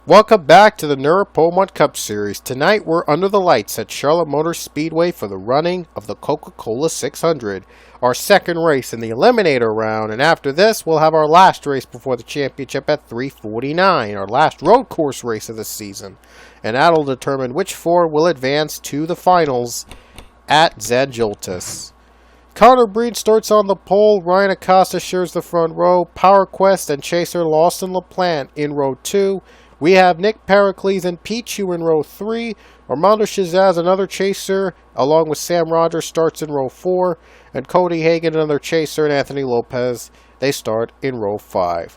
Welcome back to the NURA Pole Cup Series. Tonight we're under the lights at Charlotte Motor Speedway for the running of the Coca-Cola 600, our second race in the Eliminator Round, and after this we'll have our last race before the championship at 3:49, our last road course race of the season, and that'll determine which four will advance to the finals at Zandjultis. Connor Breen starts on the pole, Ryan Acosta shares the front row, Power Quest and Chaser Lawson LaPlante in row 2. We have Nick Pericles and Pichu in row 3. Armando Shazaz, another chaser, along with Sam Rogers, starts in row 4. And Cody Hagan, another chaser, and Anthony Lopez, they start in row 5.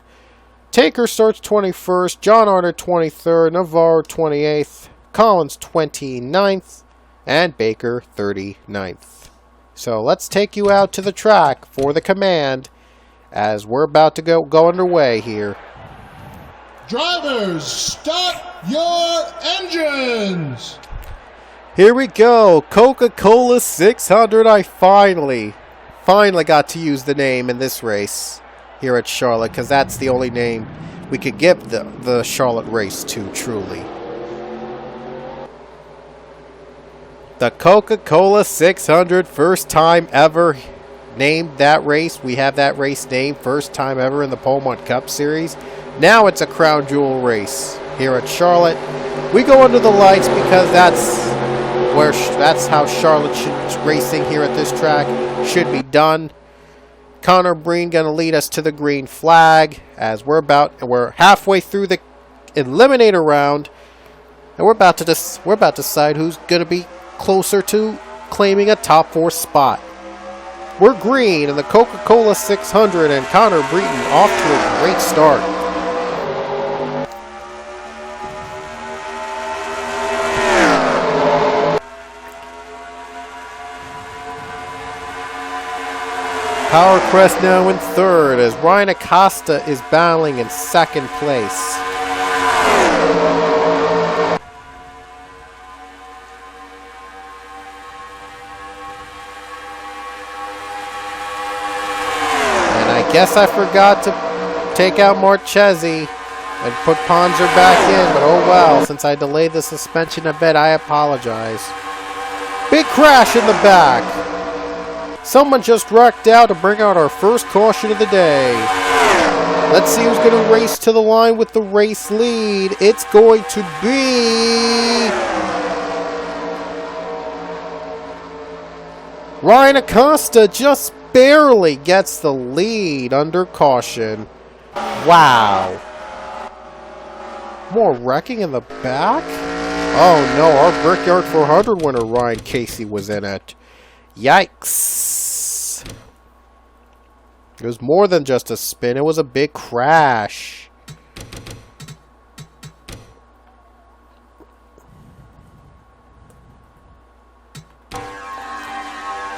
Taker starts 21st, John Arnott 23rd, Navarro 28th, Collins 29th, and Baker 39th. So let's take you out to the track for the command as we're about to go underway here. Drivers, start your engines! Here we go, Coca-Cola 600. I finally got to use the name in this race here at Charlotte, because that's the only name we could give the Charlotte race to, truly. The Coca-Cola 600, first time ever named that race. We have that race named first time ever in the Pole Cup Series. Now it's a crown jewel race here at Charlotte. We go under the lights because that's how Charlotte racing here at this track should be done. Connor Breen going to lead us to the green flag as we're halfway through the Eliminator Round, and we're about to decide who's going to be closer to claiming a top 4 spot. We're green in the Coca-Cola 600, and Connor Breen off to a great start. Power Crest now in third as Ryan Acosta is battling in second place. And I guess I forgot to take out Marchesi and put Ponzer back in, but oh well, since I delayed the suspension a bit, I apologize. Big crash in the back. Someone just wrecked out to bring out our first caution of the day. Let's see who's going to race to the line with the race lead. It's going to be Ryan Acosta. Just barely gets the lead under caution. Wow. More wrecking in the back? Oh no, our Brickyard 400 winner Ryan Casey was in it. Yikes. It was more than just a spin, it was a big crash.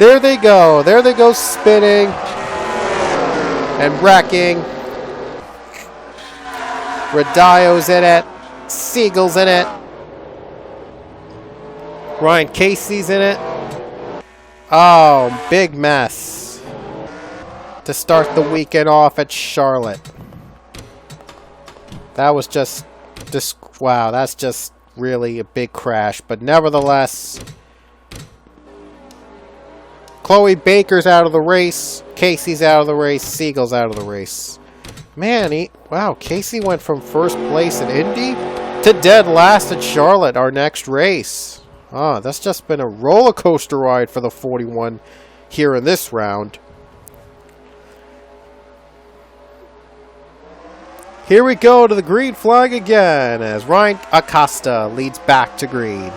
There they go spinning and wrecking. Radio's in it, Siegel's in it, Ryan Casey's in it. Oh, big mess to start the weekend off at Charlotte. That was just wow, that's just really a big crash. But nevertheless, Chloe Baker's out of the race, Casey's out of the race, Siegel's out of the race. Man, wow, Casey went from first place in Indy to dead last at Charlotte, our next race. Ah, that's just been a roller coaster ride for the 41 here in this round. Here we go to the green flag again as Ryan Acosta leads back to green.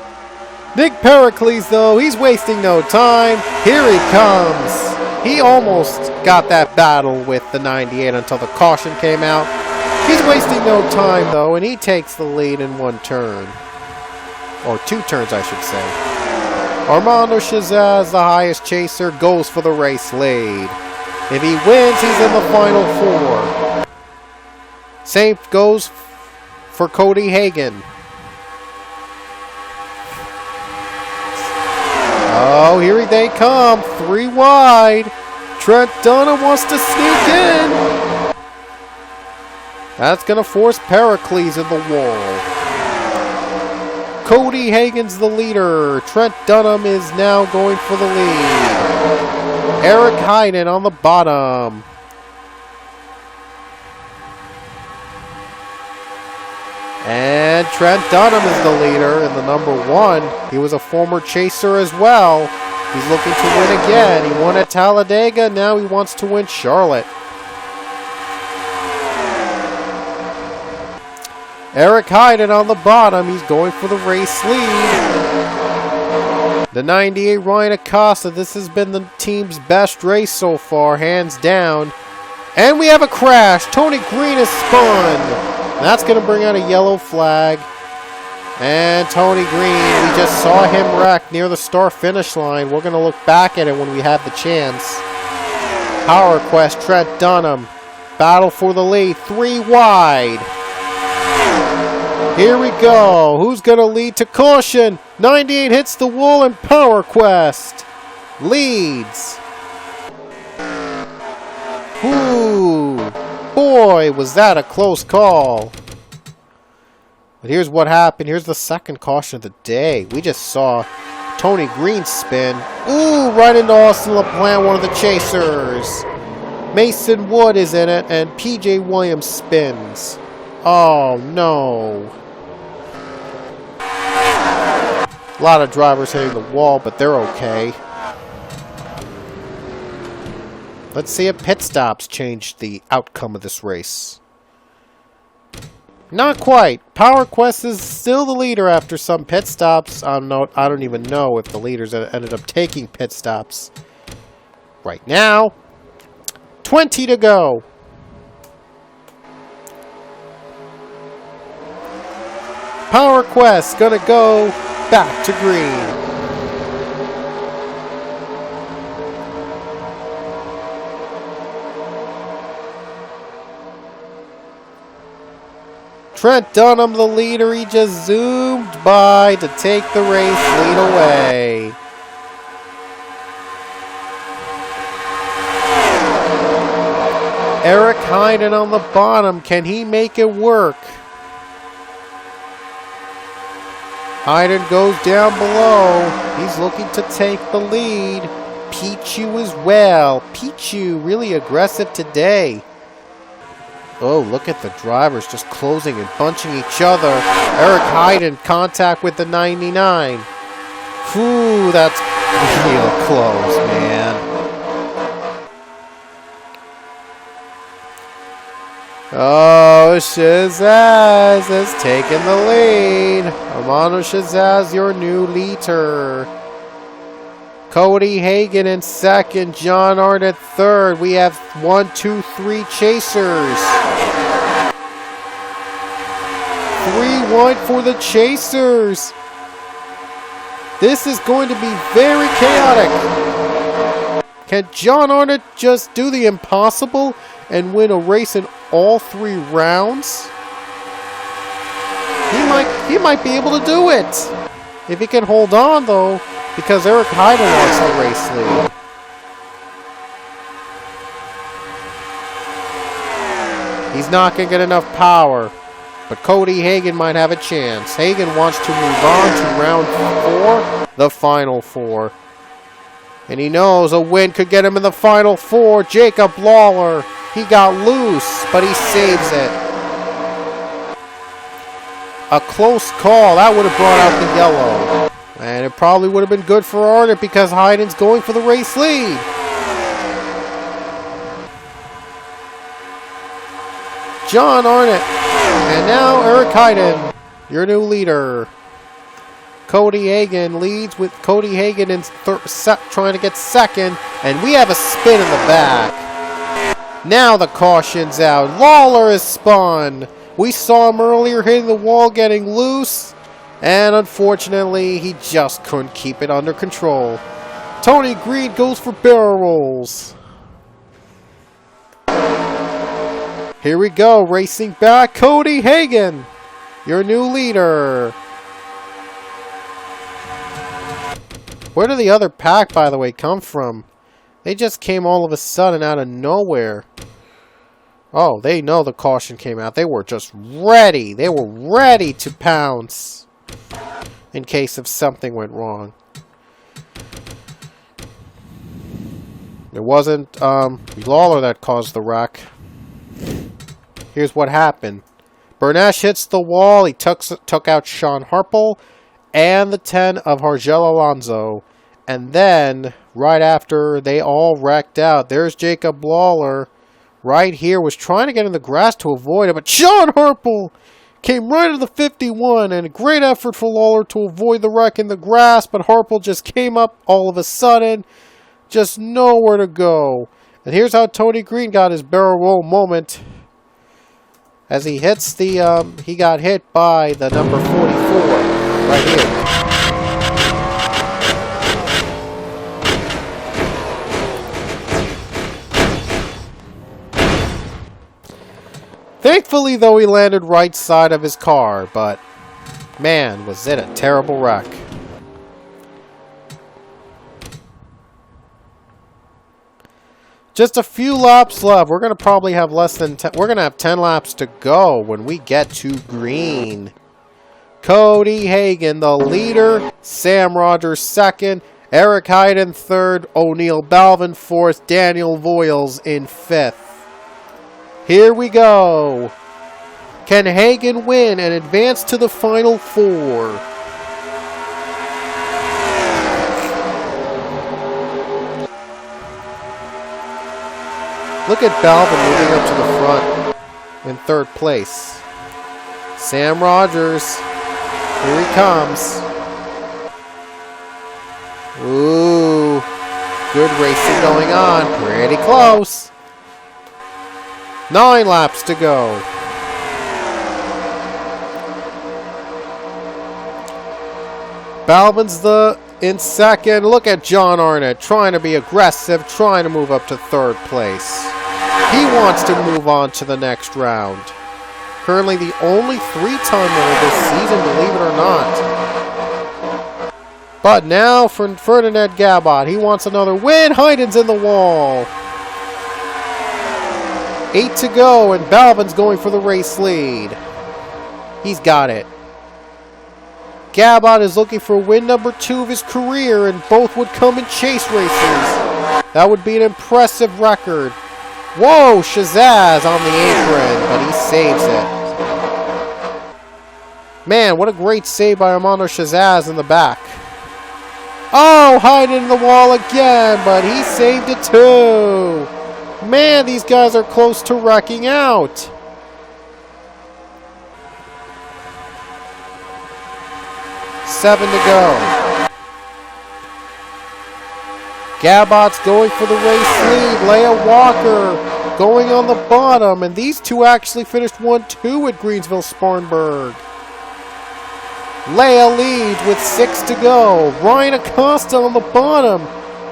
Nick Pericles, though, he's wasting no time. Here he comes. He almost got that battle with the 98 until the caution came out. He's wasting no time, though, and he takes the lead in one turn. Or 2 turns, I should say. Armando Shazaz, the highest chaser, goes for the race lead. If he wins, he's in the final 4. Same goes for Cody Hagan. Oh, here they come. 3 wide. Trent Dunham wants to sneak in. That's going to force Pericles in the wall. Cody Hagen's the leader. Trent Dunham is now going for the lead. Eric Heiden on the bottom. And Trent Dunham is the leader in the number 1. He was a former chaser as well. He's looking to win again. He won at Talladega. Now he wants to win Charlotte. Eric Heiden on the bottom. He's going for the race lead. The 98 Ryan Acosta. This has been the team's best race so far, hands down. And we have a crash. Tony Green is spun. That's going to bring out a yellow flag. And Tony Green, we just saw him wreck near the start-finish line. We're going to look back at it when we have the chance. Power Quest, Trent Dunham. Battle for the lead, 3 wide. Here we go. Who's going to lead to caution? 98 hits the wall and Power Quest leads. Ooh. Boy, was that a close call. But here's what happened. Here's the second caution of the day. We just saw Tony Green spin. Ooh, right into Austin LaPlante, one of the chasers. Mason Wood is in it, and PJ Williams spins. Oh, no. A lot of drivers hitting the wall, but they're okay. Let's see if pit stops changed the outcome of this race. Not quite. Power Quest is still the leader after some pit stops. I don't even know if the leaders ended up taking pit stops. Right now, 20 to go. Power Quest gonna go back to green. Trent Dunham, the leader, he just zoomed by to take the race lead away. Eric Heiden on the bottom. Can he make it work? Heiden goes down below. He's looking to take the lead. Pichu as well. Pichu really aggressive today. Oh, look at the drivers just closing and bunching each other. Eric Heiden contact with the 99. Whew, that's real close, man. Oh, Shazaz has taken the lead. Amano Shazaz, your new leader. Cody Hagen in second, John Arnott third. We have 1, 2, 3 chasers. 3 wide for the chasers. This is going to be very chaotic. Can John Arnott just do the impossible and win a race in all 3 rounds? He might be able to do it. If he can hold on though. Because Eric Heiden wants the race lead. He's not going to get enough power. But Cody Hagen might have a chance. Hagen wants to move on to round 4, the final 4. And he knows a win could get him in the final 4. Jacob Lawler, he got loose, but he saves it. A close call. That would have brought out the yellow. And it probably would have been good for Arnott because Heiden's going for the race lead. John Arnott. And now Eric Heiden, your new leader. Cody Hagen leads with Cody Hagen in trying to get second. And we have a spin in the back. Now the caution's out. Lawler is spun. We saw him earlier hitting the wall, getting loose. And unfortunately, he just couldn't keep it under control. Tony Green goes for barrel rolls. Here we go, racing back. Cody Hagen, your new leader. Where did the other pack, by the way, come from? They just came all of a sudden out of nowhere. Oh, they know the caution came out. They were just ready. They were ready to pounce in case if something went wrong. It wasn't Lawler that caused the wreck. Here's what happened. Bernesh hits the wall. He took out Sean Harple and the 10 of Hargel Alonso. And then, right after they all wrecked out, there's Jacob Lawler right here, was trying to get in the grass to avoid it, but Sean Harple came right to the 51, and a great effort for Lawler to avoid the wreck in the grass, but Harple just came up all of a sudden, just nowhere to go. And here's how Tony Green got his barrel roll moment. As he hits the, he got hit by the number 44, right here. Thankfully, though, he landed right side of his car, but man, was it a terrible wreck. Just a few laps left. We're going to probably have less than 10. We're going to have 10 laps to go when we get to green. Cody Hagan, the leader. Sam Rogers, second. Eric Hyden, third. O'Neill Balvin, fourth. Daniel Voiles in fifth. Here we go. Can Hagan win and advance to the final four? Look at Balvin moving up to the front in third place. Sam Rogers. Here he comes. Ooh. Good racing going on. Pretty close. 9 laps to go. Balvin's in second. Look at John Arnott trying to be aggressive, trying to move up to third place. He wants to move on to the next round. Currently the only 3-time winner this season, believe it or not. But now for Ferdinand Gabot, he wants another win. Hyden's in the wall. 8 to go, and Balvin's going for the race lead. He's got it. Gabot is looking for win number 2 of his career, and both would come in chase races. That would be an impressive record. Whoa, Shazaz on the apron, but he saves it. Man, what a great save by Armando Shazaz in the back. Oh, Hyden in the wall again, but he saved it too. Man, these guys are close to wrecking out. Seven to go. Gabot's going for the race lead. Leia Walker going on the bottom. And these two actually finished 1-2 at Greensville Spartanburg. Leia leads with 6 to go. Ryan Acosta on the bottom,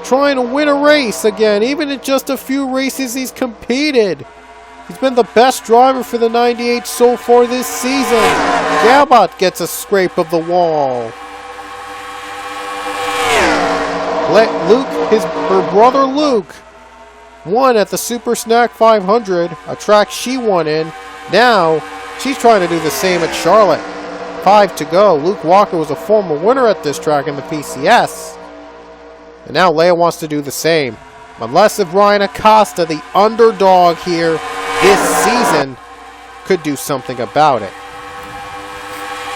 trying to win a race again. Even in just a few races he's competed. He's been the best driver for the 98 so far this season. Gabot gets a scrape of the wall. Her brother Luke won at the Super Snack 500, a track she won in. Now she's trying to do the same at Charlotte. 5 to go. Luke Walker was a former winner at this track in the PCS. And now Leia wants to do the same. Unless if Ryan Acosta, the underdog here this season, could do something about it.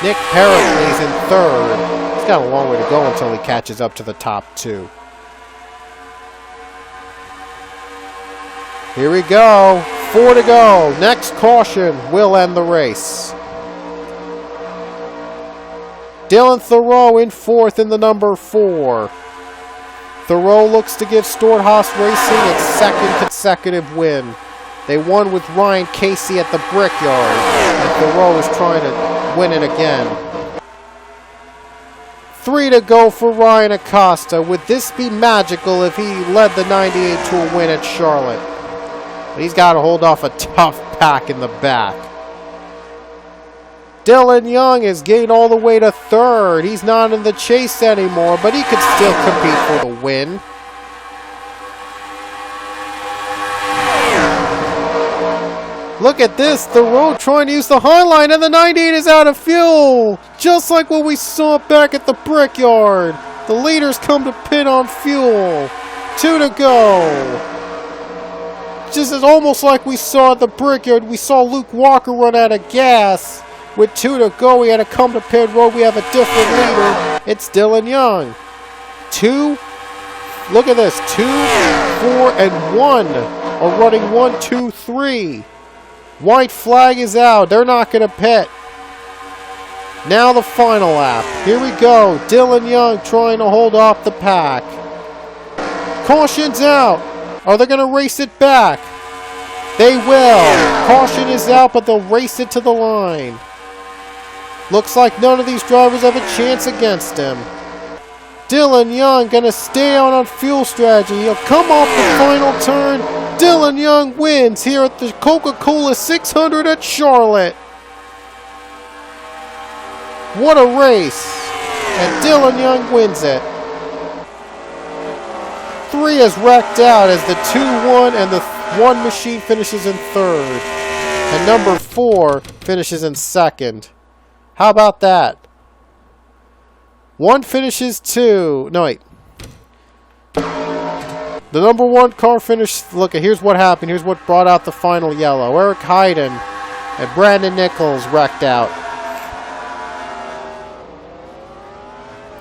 Nick Pericles in third. He's got a long way to go until he catches up to the top 2. Here we go. 4 to go. Next caution will end the race. Dylan Thoreau in fourth in the number 4. Thoreau looks to give Stewart-Haas Racing its second consecutive win. They won with Ryan Casey at the Brickyard, and Thoreau is trying to win it again. 3 to go for Ryan Acosta. Would this be magical if he led the 98 to a win at Charlotte? But he's got to hold off a tough pack in the back. Dylan Young is gained all the way to third. He's not in the chase anymore, but he could still compete for the win. Look at this. The road trying to use the high line, and the 98 is out of fuel. Just like what we saw back at the Brickyard. The leaders come to pit on fuel. 2 to go. Just as almost like we saw at the Brickyard, we saw Luke Walker run out of gas. With 2 to go, we had to come to pit road. We have a different leader. It's Dylan Young. 2. Look at this. 2, 4, and 1 are running 1, 2, 3. White flag is out. They're not going to pit. Now the final lap. Here we go. Dylan Young trying to hold off the pack. Caution's out. Are they going to race it back? They will. Caution is out, but they'll race it to the line. Looks like none of these drivers have a chance against him. Dylan Young going to stay on fuel strategy. He'll come off the final turn. Dylan Young wins here at the Coca-Cola 600 at Charlotte. What a race. And Dylan Young wins it. 3 is wrecked out as the 2-1 and the 1 machine finishes in 3rd. And number 4 finishes in 2nd. How about that? 1 finishes 2. No, wait. The number 1 car finished. Look, here's what happened. Here's what brought out the final yellow. Eric Hayden and Brandon Nichols wrecked out.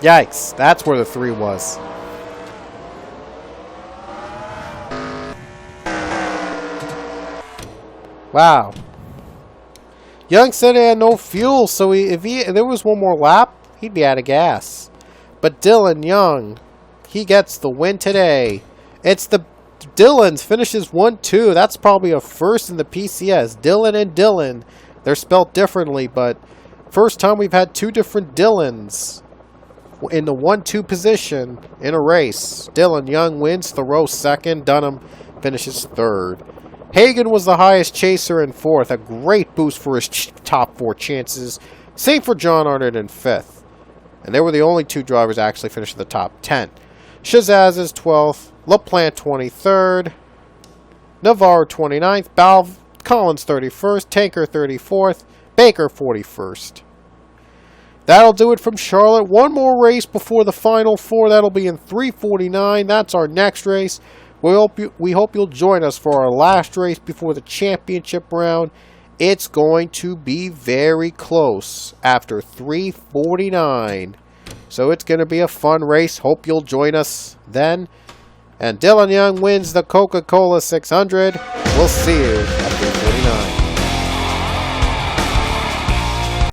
Yikes. That's where the 3 was. Wow. Young said he had no fuel, so if there was one more lap, he'd be out of gas. But Dylan Young, he gets the win today. It's the Dylans finishes 1-2. That's probably a first in the PCS. Dylan and Dylan. They're spelled differently, but first time we've had 2 different Dylans in the 1-2 position in a race. Dylan Young wins, Thoreau 2nd, Dunham finishes 3rd. Hagan was the highest chaser in 4th, a great boost for his top 4 chances. Same for John Arnott in 5th. And they were the only 2 drivers actually finished in the top 10. Shazaz is 12th, LaPlante 23rd, Navarro 29th, Collins 31st, Tanker 34th, Baker 41st. That'll do it from Charlotte. One more race before the final 4. That'll be in 3:49. That's our next race. We hope you'll join us for our last race before the championship round. It's going to be very close after 3:49. So it's going to be a fun race. Hope you'll join us then. And Dylan Young wins the Coca-Cola 600. We'll see you at 3:49.